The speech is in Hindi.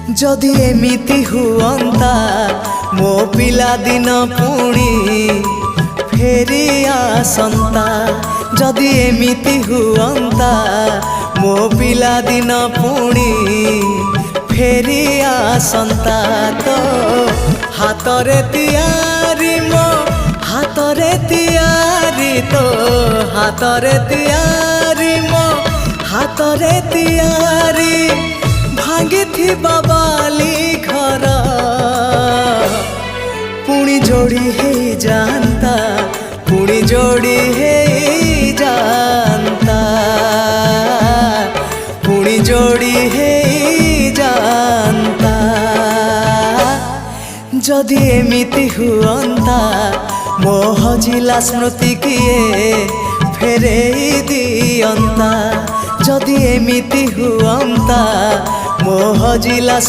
जदि एमिति हुअंता मो पिला दिन पुणी फेरी आसंता। जदि एमिति हुअंता मो पिला दिन पुणी फेरी आसंता। तो हातरे तियारी मो हातरे तियारी तो हातरे तियारी मो हातरे तियारी भांगी थी बाबाली घर पुणी जोड़ी है जानता पुणी जोड़ी है जानता पुणी जोड़ी है जानता। जदि एमिति हुअंता मो हजिला स्मृति किए फेरे दियंता। जदि एमिति हुअंता मो हजिला